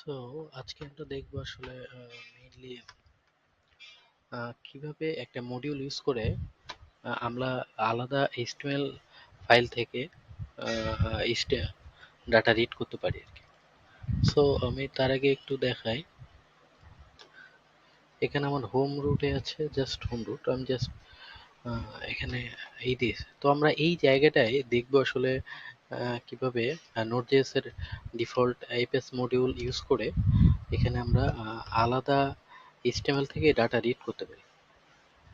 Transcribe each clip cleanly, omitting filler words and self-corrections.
So আজকে আমরা দেখবো আসলে মেইনলি কিভাবে একটা মডিউল ইউজ করে আমরা আলাদা HTML ফাইল থেকে ডাটা রিড করতে পারি আর কি। সো আমি তার আগে একটু দেখাই। এখানে আমার হোম রুটে আছে, জাস্ট হোম রুট। আমি জাস্ট এখানে এই দিয়েছে। তো আমরা এই জায়গাটায় দেখবো আসলে কিভাবে নোড.js এর ডিফল্ট আইপিএস মডিউল ইউজ করে এখানে আমরা আলাদা HTML থেকে ডাটা রিড করতে পারি।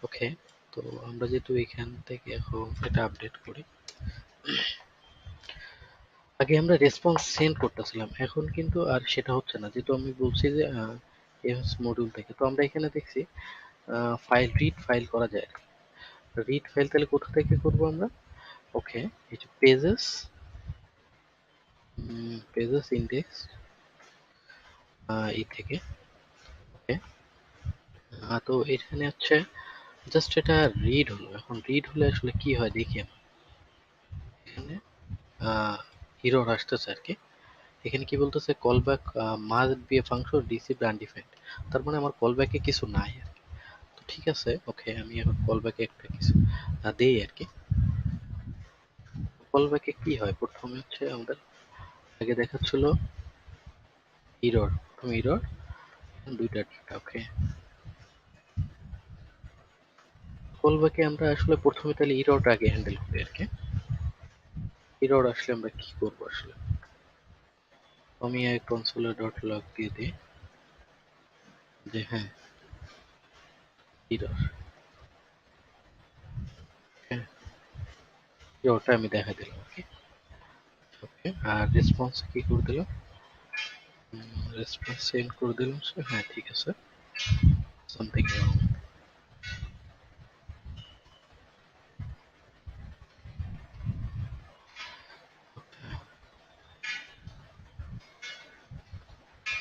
ওকে, তো আমরা যেহেতু এখান থেকে এখন এটা আপডেট করি। আগে আমরা রেসপন্স সেন্ড করতেছিলাম, এখন কিন্তু আর সেটা হচ্ছে না, যেহেতু আমি বলছি যে এমএস মডিউল থেকে। তো আমরা এখানে দেখছি রিড ফাইল করা যায়। রিড ফাইল তাহলে কোথা থেকে করব আমরা? ওকে, এই যে পেজেস ইন্ডেক্স এই থেকে। ওকে, তো এখানে হচ্ছে জাস্ট এটা রিড হলো। এখন রিড হলে আসলে কি হয় দেখি আমরা। এখানে এরর আসতেছে আর কি। এখানে কি বলতেছে, call back must B A function received undefined. তার মানে আমার কল ব্যাকে কিছু নাই আর কি। তো ঠিক আছে, ওকে, আমি এখন কল ব্যাকে একটা কিছু দেই আর কি। কল ব্যাকে কি হয়, প্রথমে হচ্ছে আমাদের আগে দেখাচ্ছিল এরর, প্রথম এরর, দুইটা ডাটা। ওকে, কল ব্যাকে আমরা আসলে প্রথমে তাহলে এররটা আগে হ্যান্ডেল করি আর কি। এরর আসলে আমরা কি করব আসলে, আমি কনসোলে ডট লগ দিয়ে দিই যে হ্যাঁ এরর। হ্যাঁ, এররটা আমি দেখা দিলাম আর কি। ওকে, আর রেসপন্স কি করে দিলাম, রেসপন্স সেন্ড করে দিলাম। হ্যাঁ, ঠিক আছে, something wrong.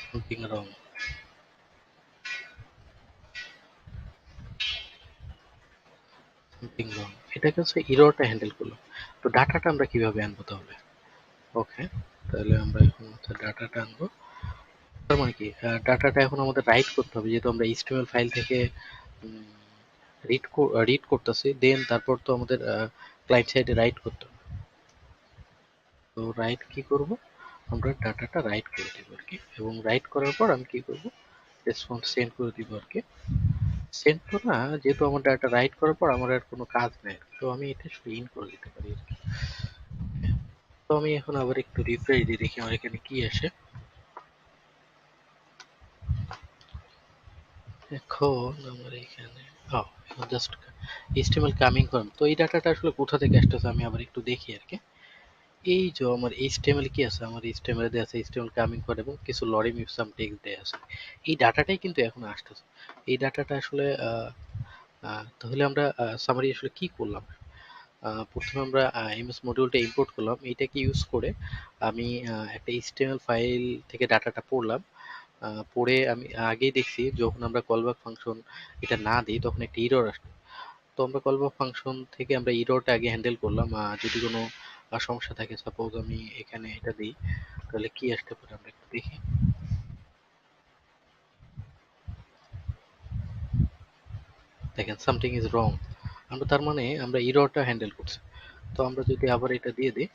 Something wrong, something wrong, এটাকে হচ্ছে এররটা হ্যান্ডেল করলো। তো ডাটাটা আমরা কিভাবে আনবো তাহলে? ওকে, তাহলে আমরা এখন হচ্ছে ডাটাটা আনবো। তার মানে কি, ডাটাটা এখন আমাদের রাইট করতে হবে, যেহেতু আমরা HTML ফাইল থেকে রিড করতেছি, দেন তারপর তো আমাদের ক্লায়েন্ট সাইডে রাইট করতে হবে। তো রাইট কি করব, আমরা ডাটাটা রাইট করে দিব আর কি। এবং রাইট করার পর আমি কি করব, রেসপন্স সেন্ড করে দিব আর কি। সেন্ড তো না, যেহেতু আমার ডাটা রাইট করার পর আমার আর কোনো কাজ নেই, তো আমি এটা শুধু ইন করে দিতে পারি আর কি। তো আমি এখন আবার একটু রিফ্রেশ দিয়ে দেখি আমার এখানে কি আসে। এখন আমার এখানে জাস্ট HTML কামিং ফ্রম। তো এই ডাটাটা আসলে কোথা থেকে আসতেছে আমি আবার একটু দেখি আর কি। এই যে আমার HTML কি আছে, আমার HTML দেয়া আছে HTML কামিং ফর এবং কিছু লরিম ইপসাম টেক্সট দেয়া আছে। এই ডাটাটাই কিন্তু এখন আসতেছে। এই ডাটাটা আসলে তাহলে আমরা সামারি আসলে কি করলাম? প্রথমে আমরা এমএস মডিউলটা ইম্পোর্ট করলাম, এইটাকে ইউজ করে আমি একটা HTML ফাইল থেকে ডাটাটা পড়লাম। পড়ে আমি আগেই দেখছি যখন আমরা কলব্যাক ফাংশন এটা না দিই তখন একটা এরর আসে। তো আমরা কলব্যাক ফাংশন থেকে আমরা এররটা আগে হ্যান্ডেল করলাম। যদি কোনো সমস্যা থাকে, সাপোজ আমি এখানে এটা দিই, তাহলে কি আসতে পারে আমরা একটু দেখি। দেখেন, সামথিং ইজ রং। আমরা তার মানে আমরা এররটা হ্যান্ডেল করছি। তো আমরা যদি আবার এটা দিয়ে দিই,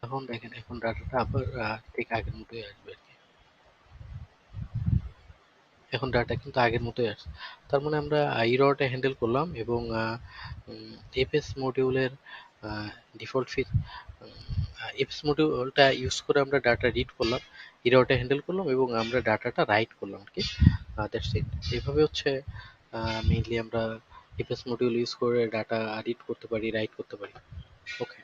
তখন দেখেন এখন ডাটাটা আবার ঠিক আগের মতোই আসবে আর কি। এখন ডাটা কিন্তু আগের মতোই আসছে। তার মানে আমরা এররটা হ্যান্ডেল করলাম এবং এফএস মডিউলের ডিফল্ট এফএস মডিউলটা ইউজ করে আমরা ডাটা রিড করলাম, এররটা হ্যান্ডেল করলাম এবং আমরা ডাটাটা রাইট করলাম আর কি। That's it. এভাবে হচ্ছে মেইনলি আমরা এফএস মডিউল ইউজ করে ডাটা রিড করতে পারি, রাইট করতে পারি। ওকে।